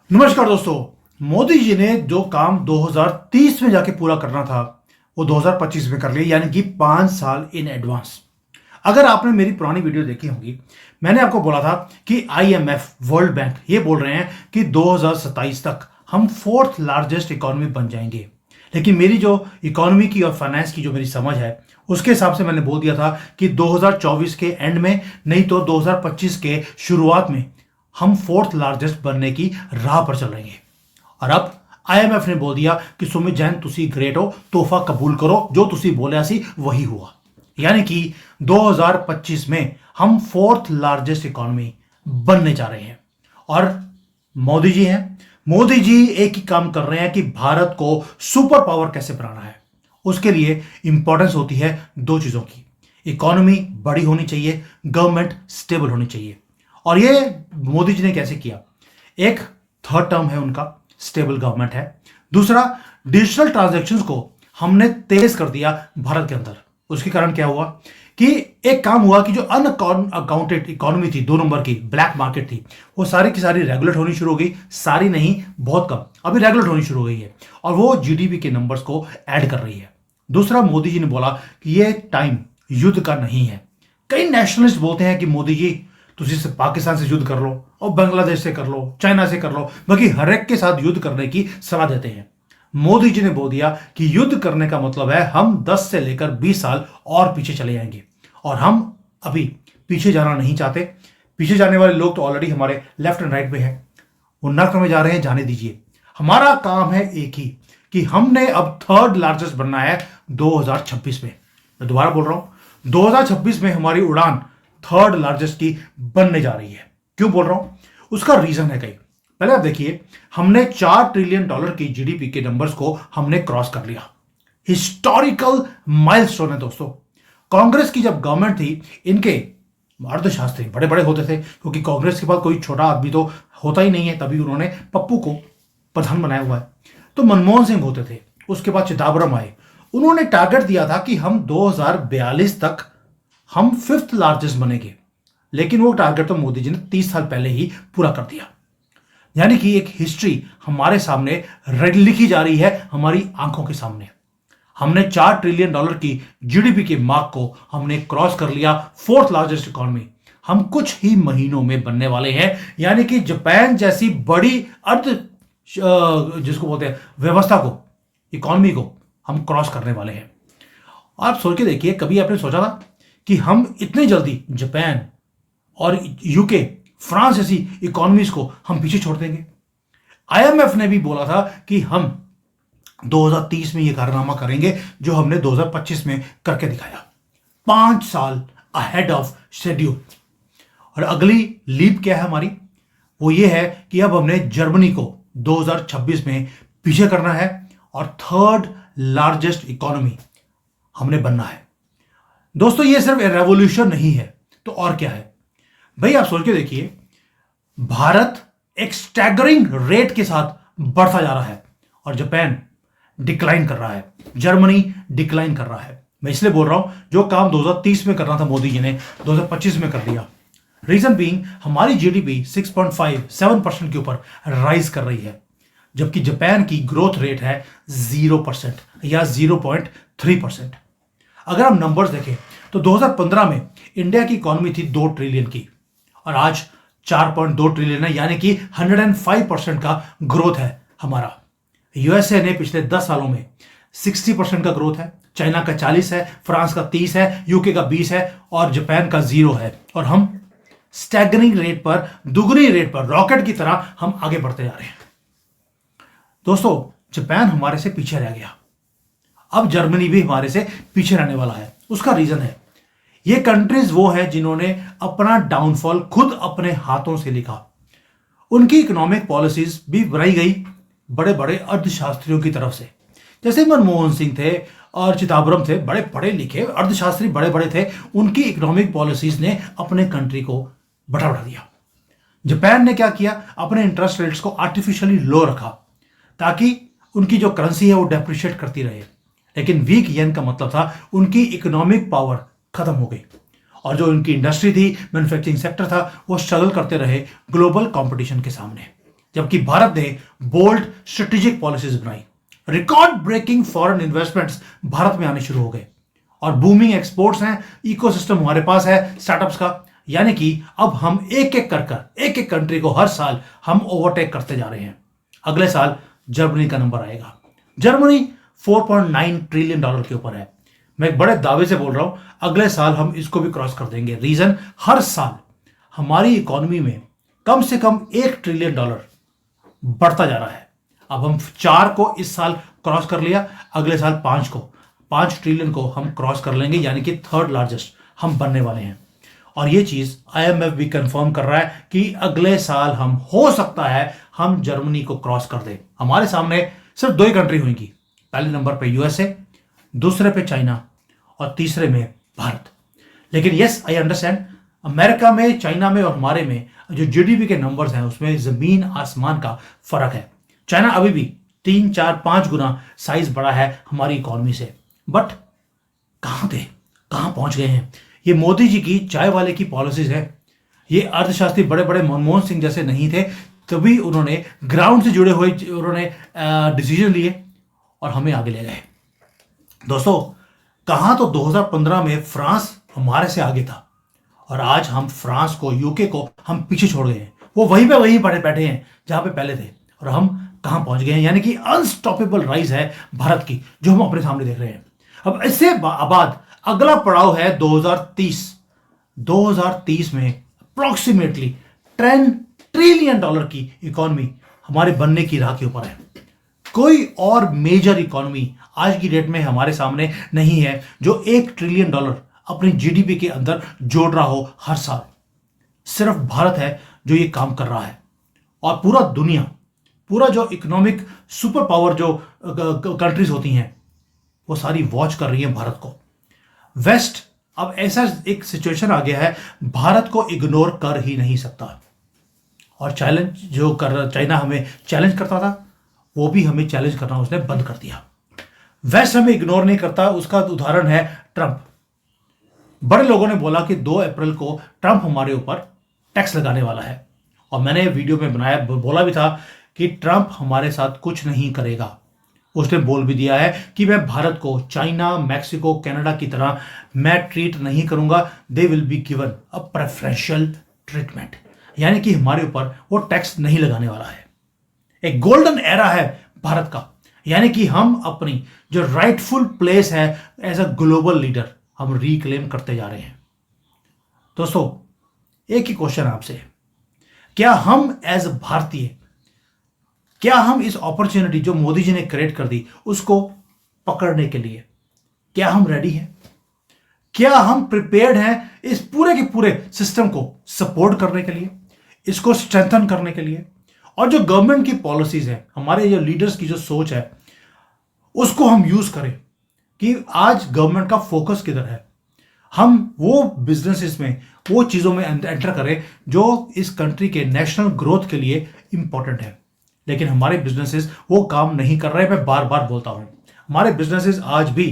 नमस्कार दोस्तों। मोदी जी ने जो काम 2030 में जाके पूरा करना था वो 2025 में कर लिया, यानी कि 5 साल इन एडवांस। अगर आपने मेरी पुरानी वीडियो देखी होगी, मैंने आपको बोला था कि आईएमएफ, वर्ल्ड बैंक ये बोल रहे हैं कि 2027 तक हम फोर्थ लार्जेस्ट इकोनॉमी बन जाएंगे। लेकिन मेरी जो इकोनॉमी की और फाइनेंस की जो मेरी समझ है उसके हिसाब से मैंने बोल दिया था कि 2024 के एंड में नहीं तो 2025 के शुरुआत में हम फोर्थ लार्जेस्ट बनने की राह पर चल रहे हैं। और अब आईएमएफ ने बोल दिया कि सुमित जैन तुसी ग्रेट हो, तोहफा कबूल करो, जो तुसी बोलिया सी वही हुआ। यानी कि 2025 में हम फोर्थ लार्जेस्ट इकोनॉमी बनने जा रहे हैं। और मोदी जी हैं, मोदी जी एक ही काम कर रहे हैं कि भारत को सुपर पावर कैसे बनाना है। उसके लिए इंपॉर्टेंस होती है दो चीजों की, इकोनॉमी बड़ी होनी चाहिए, गवर्नमेंट स्टेबल होनी चाहिए। और ये मोदी जी ने कैसे किया? एक थर्ड टर्म है उनका, स्टेबल गवर्नमेंट है। दूसरा, डिजिटल ट्रांजैक्शंस को हमने तेज कर दिया भारत के अंदर। उसके कारण क्या हुआ कि एक काम हुआ कि जो अनअकाउंटेड इकोनॉमी थी, 2 नंबर की ब्लैक मार्केट थी, वो सारी की सारी रेगुलेट होनी शुरू हो गई। सारी नहीं, बहुत कम अभी रेगुलेट होनी शुरू हो गई है और वो जीडीपी के नंबर्स को ऐड कर रही है। दूसरा, मोदी जी ने बोला कि ये टाइम युद्ध का नहीं है। कई नेशनलिस्ट बोलते हैं कि मोदी जी तुझे से पाकिस्तान से युद्ध कर लो और बांग्लादेश से कर लो, चाइना से कर लो, बाकी हर एक के साथ युद्ध करने की सलाह देते हैं। मोदी जी ने बोल दिया कि युद्ध करने का मतलब है हम 10 से लेकर 20 साल और पीछे चले जाएंगे। और हम अभी पीछे जाना नहीं चाहते। पीछे जाने वाले लोग तो ऑलरेडी हमारे लेफ्ट एंड राइट में हैं, वो नर्क में जा रहे हैं, जाने दीजिए। हमारा काम है एक ही कि हमने अब थर्ड लार्जेस्ट बनना है 2026 में। मैं दोबारा बोल रहा हूं, 2026 में हमारी उड़ान थर्ड लार्जेस्ट की बनने जा रही है। क्यों बोल रहा हूं? उसका रीजन है कई। पहले आप देखिए, हमने $4 ट्रिलियन की जीडीपी के नंबर्स को हमने क्रॉस कर लिया। हिस्टोरिकल माइलस्टोन है दोस्तों। कांग्रेस की जब गवर्नमेंट थी, इनके अर्थशास्त्री बड़े बड़े होते थे, क्योंकि कांग्रेस के पास कोई छोटा आदमी तो होता ही नहीं है, तभी उन्होंने पप्पू को प्रधान बनाया हुआ है। तो मनमोहन सिंह होते थे, उसके बाद चिदम्बरम आए। उन्होंने टारगेट दिया था कि हम 2042 तक हम फिफ्थ लार्जेस्ट बनेंगे। लेकिन वो टारगेट तो मोदी जी ने 30 साल पहले ही पूरा कर दिया। यानी कि एक हिस्ट्री हमारे सामने लिखी जा रही है, हमारी आंखों के सामने। हमने $4 ट्रिलियन की जीडीपी के मार्क को हमने क्रॉस कर लिया, फोर्थ लार्जेस्ट इकोनॉमी हम कुछ ही महीनों में बनने वाले हैं। यानी कि जापान जैसी बड़ी अर्थ जिसको बोलते हैं व्यवस्था को, इकोनॉमी को हम क्रॉस करने वाले हैं। आप सोच के देखिए, कभी आपने सोचा था कि हम इतने जल्दी जापान और यूके, फ्रांस जैसी इकोनॉमीज को हम पीछे छोड़ देंगे? आईएमएफ ने भी बोला था कि हम 2030 में यह कारनामा करेंगे जो हमने 2025 में करके दिखाया, 5 साल अहेड ऑफ शेड्यूल। और अगली लीप क्या है हमारी? वो ये है कि अब हमने जर्मनी को 2026 में पीछे करना है और थर्ड लार्जेस्ट इकोनॉमी हमने बनना है। दोस्तों, ये सिर्फ रेवोल्यूशन नहीं है तो और क्या है भाई? आप सोच के देखिए, भारत एक स्टैगरिंग रेट के साथ बढ़ता जा रहा है और जापान डिक्लाइन कर रहा है, जर्मनी डिक्लाइन कर रहा है। मैं इसलिए बोल रहा हूं, जो काम 2030 में करना था मोदी जी ने 2025 में कर दिया। रीजन बीइंग, हमारी जीडीपी 6.57% के ऊपर राइज कर रही है, जबकि जापान की ग्रोथ रेट है 0% या 0.3%। अगर हम नंबर्स देखें तो 2015 में इंडिया की इकोनॉमी थी 2 ट्रिलियन की और आज 4.2 ट्रिलियन है, यानी कि 105% का ग्रोथ है हमारा। यूएसए ने पिछले 10 सालों में 60% का ग्रोथ है, चाइना का 40 है, फ्रांस का 30 है, यूके का 20 है और जापान का 0 है। और हम स्टैगरिंग रेट पर, दुगनी रेट पर, रॉकेट की तरह हम आगे बढ़ते जा रहे हैं। दोस्तों, जापान हमारे से पीछे रह गया, अब जर्मनी भी हमारे से पीछे रहने वाला है। उसका रीजन है, ये कंट्रीज वो है जिन्होंने अपना डाउनफॉल खुद अपने हाथों से लिखा। उनकी इकोनॉमिक पॉलिसीज भी बनाई गई बड़े बड़े अर्थशास्त्रियों की तरफ से, जैसे मनमोहन सिंह थे और चिदम्बरम थे, बड़े पढ़े लिखे अर्थशास्त्री बड़े बड़े थे। उनकी इकोनॉमिक पॉलिसीज ने अपने कंट्री को बढ़ा दिया। जापान ने क्या किया? अपने इंटरेस्ट रेट्स को आर्टिफिशियली लो रखा ताकि उनकी जो करेंसी है वो डेप्रिशिएट करती रहे। लेकिन वीक येन का मतलब था उनकी इकोनॉमिक पावर खत्म हो गई और जो उनकी इंडस्ट्री थी, मैन्युफैक्चरिंग सेक्टर था, वो स्ट्रगल करते रहे ग्लोबल कंपटीशन के सामने। जबकि भारत ने बोल्ड स्ट्रेटेजिक पॉलिसीज बनाई। Record breaking foreign investments Bharat में आने शुरू हो गए और बूमिंग एक्सपोर्ट्स हैं, इकोसिस्टम हमारे पास है स्टार्टअप्स का। यानी कि अब हम एक एक कंट्री को हर साल हम ओवरटेक करते जा रहे हैं। अगले साल जर्मनी का नंबर आएगा। जर्मनी 4.9 ट्रिलियन डॉलर के ऊपर है। मैं एक बड़े दावे से बोल रहा हूं, अगले साल हम इसको भी क्रॉस कर देंगे। रीजन, हर साल हमारी इकोनॉमी में कम से कम 1 ट्रिलियन डॉलर बढ़ता जा रहा है। अब हम 4 को इस साल क्रॉस कर लिया, अगले साल 5 ट्रिलियन को हम क्रॉस कर लेंगे, यानी कि थर्ड लार्जेस्ट हम बनने वाले हैं। और ये चीज IMF भी कंफर्म कर रहा है कि अगले साल हम, हो सकता है हम जर्मनी को क्रॉस कर दें। हमारे सामने सिर्फ 2 ही कंट्री हुएंगी, पहले नंबर पे USA, दूसरे पे चाइना और तीसरे में भारत। लेकिन यस, आई अंडरस्टैंड, अमेरिका में, चाइना में और हमारे में जो GDP के नंबर्स हैं उसमें जमीन आसमान का फर्क है। चाइना अभी भी 3, 4, 5 गुना साइज बड़ा है हमारी इकोनॉमी से, बट कहां पहुंच गए हैं। ये मोदी जी की चाय वाले की पॉलिसीज है। ये अर्थशास्त्री बड़े बड़े मनमोहन सिंह जैसे नहीं थे, तभी उन्होंने ग्राउंड से जुड़े हुए उन्होंने डिसीजन लिए और हमें आगे ले गए। दोस्तों, कहां तो 2015 में फ्रांस हमारे से आगे था और आज हम फ्रांस को, यूके को हम पीछे छोड़ गए हैं। वो वहीं बैठे हैं जहां पे पहले थे, और हम कहां पहुंच गए हैं। यानी कि अनस्टॉपेबल राइज है भारत की, जो हम अपने सामने देख रहे हैं। अब इससे बाद अगला पड़ाव है 2030। 2030 में अप्रोक्सीमेटली 10 ट्रिलियन डॉलर की इकोनॉमी हमारे बनने की राह के ऊपर है। कोई और मेजर इकोनॉमी आज की डेट में हमारे सामने नहीं है जो 1 ट्रिलियन डॉलर अपनी GDP के अंदर जोड़ रहा हो हर साल। सिर्फ भारत है जो ये काम कर रहा है, और पूरा दुनिया, पूरा जो इकोनॉमिक सुपर पावर जो कंट्रीज होती हैं, वो सारी वॉच कर रही है भारत को। वेस्ट अब ऐसा एक सिचुएशन आ गया है, भारत को इग्नोर कर ही नहीं सकता। और चैलेंज जो चाइना हमें चैलेंज करता था, वो भी हमें चैलेंज करना उसने बंद कर दिया। वेस्ट हमें इग्नोर नहीं करता, उसका उदाहरण है ट्रंप। बड़े लोगों ने बोला कि 2 अप्रैल को ट्रंप हमारे ऊपर टैक्स लगाने वाला है, और मैंने वीडियो में बोला भी था कि ट्रंप हमारे साथ कुछ नहीं करेगा। उसने बोल भी दिया है कि मैं भारत को चाइना, मैक्सिको, कनाडा की तरह मैं ट्रीट नहीं करूंगा। They will be given a preferential treatment, यानी कि हमारे ऊपर वो टैक्स नहीं लगाने वाला है। एक गोल्डन एरा है भारत का, यानी कि हम अपनी जो राइटफुल प्लेस है एज अ ग्लोबल लीडर हम रिक्लेम करते जा रहे हैं। दोस्तों, एक ही क्वेश्चन आपसे, क्या हम एज भारतीय, क्या हम इस अपॉर्चुनिटी जो मोदी जी ने क्रिएट कर दी उसको पकड़ने के लिए क्या हम रेडी हैं? क्या हम प्रिपेयर्ड हैं इस पूरे के पूरे सिस्टम को सपोर्ट करने के लिए, इसको स्ट्रेंथन करने के लिए? और जो गवर्नमेंट की पॉलिसीज है, हमारे जो लीडर्स की जो सोच है, उसको हम यूज करें कि आज गवर्नमेंट का फोकस किधर है। हम वो बिजनेसेस में, वो चीजों में एंटर करें जो इस कंट्री के नेशनल ग्रोथ के लिए इंपॉर्टेंट है। लेकिन हमारे बिजनेसेस वो काम नहीं कर रहे। मैं बार बार बोलता हूं, हमारे बिजनेसेस आज भी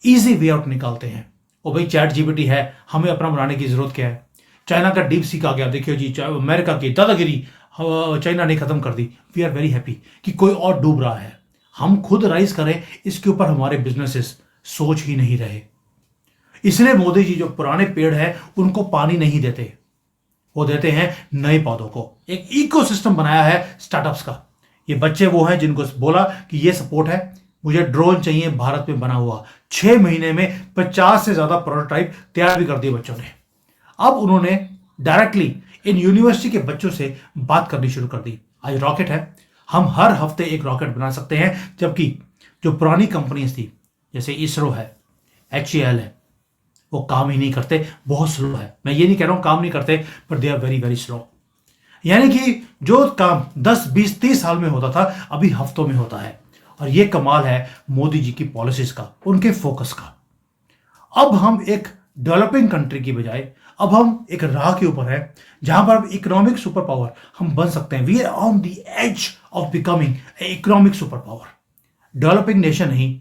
इजी वे आउट निकालते हैं। ओ भाई, चैट जीपीटी है, हमें अपना बनाने की जरूरत क्या है? चाइना का डीप सीक आ गया, देखियो जी, अमेरिका की दादागिरी चाइना ने खत्म कर दी। वी आर वेरी हैप्पी कि कोई और डूब रहा है। हम खुद राइज करें, इसके ऊपर हमारे बिजनेसेस सोच ही नहीं रहे। इसलिए मोदी जी जो पुराने पेड़ हैं उनको पानी नहीं देते, वो देते हैं नए पौधों को। एक इकोसिस्टम बनाया है स्टार्टअप्स का। ये बच्चे वो हैं जिनको बोला कि ये सपोर्ट है, मुझे ड्रोन चाहिए भारत में बना हुआ। 6 महीने में 50 से ज्यादा प्रोटोटाइप तैयार भी कर दिए बच्चों ने। अब उन्होंने डायरेक्टली इन यूनिवर्सिटी के बच्चों से बात करनी शुरू कर दी। आज रॉकेट है, हम हर हफ्ते एक रॉकेट बना सकते हैं, जबकि जो पुरानी कंपनीज थी जैसे इसरो है, HAL है, वो काम ही नहीं करते, बहुत स्लो है। मैं ये नहीं कह रहा हूं काम नहीं करते, पर they are very very slow. यानी कि जो काम 10, 20, 30 साल में होता था, अभी हफ्तों में होता है। और ये कमाल है मोदी जी की पॉलिसीज का, उनके फोकस का। अब हम एक डेवलपिंग कंट्री की बजाय अब हम एक राह के ऊपर है जहां पर अब इकोनॉमिक सुपर पावर हम बन सकते हैं। We are on the edge of becoming economic super power. Developing nation नहीं,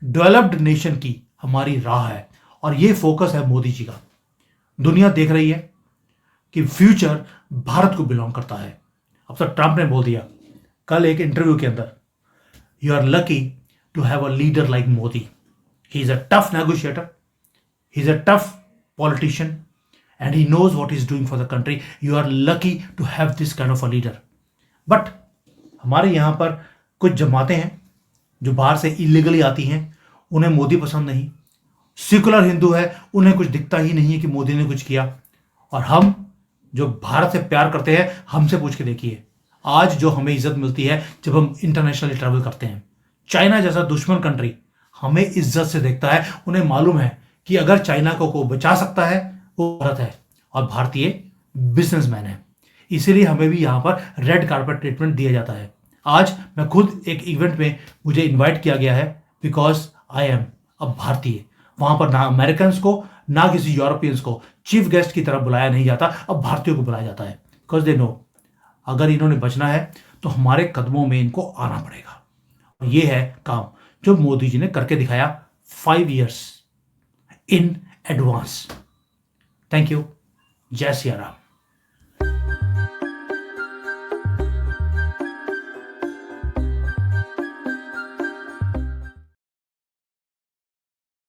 डेवलप्ड नेशन की हमारी राह है, और ये फोकस है मोदी जी का। दुनिया देख रही है कि फ्यूचर भारत को बिलोंग करता है। अब तो ट्रंप ने बोल दिया कल एक इंटरव्यू के अंदर, you are lucky to have a leader like Modi, he is a tough negotiator, he is a tough politician and he knows what he's doing for the country. You are lucky to have this kind of a leader. But हमारे यहाँ पर कुछ जमातें हैं जो बाहर से illegally आती हैं, उन्हें मोदी पसंद नहीं, सेकुलर हिंदू है, उन्हें कुछ दिखता ही नहीं है कि मोदी ने कुछ किया। और हम जो भारत से प्यार करते हैं, हमसे पूछ के देखिए आज जो हमें इज्जत मिलती है जब हम इंटरनेशनली ट्रैवल करते हैं। चाइना जैसा दुश्मन कंट्री हमें इज्जत से देखता है, उन्हें मालूम है कि अगर चाइना को बचा सकता है वो भारत है और भारतीय बिजनेसमैन है, इसीलिए हमें भी यहां पर रेड कार्पेट ट्रीटमेंट दिया जाता है। आज मैं खुद एक इवेंट में मुझे इनवाइट किया गया है बिकॉज आई एम अ भारतीय। वहां पर ना अमेरिकन को ना किसी यूरोपियंस को चीफ गेस्ट की तरफ बुलाया नहीं जाता, अब भारतीयों को बुलाया जाता है बिकॉज दे नो अगर इन्होंने बचना है तो हमारे कदमों में इनको आना पड़ेगा। और ये है काम जो मोदी जी ने करके दिखाया 5 years in advance. Thank you. जय सिया राम।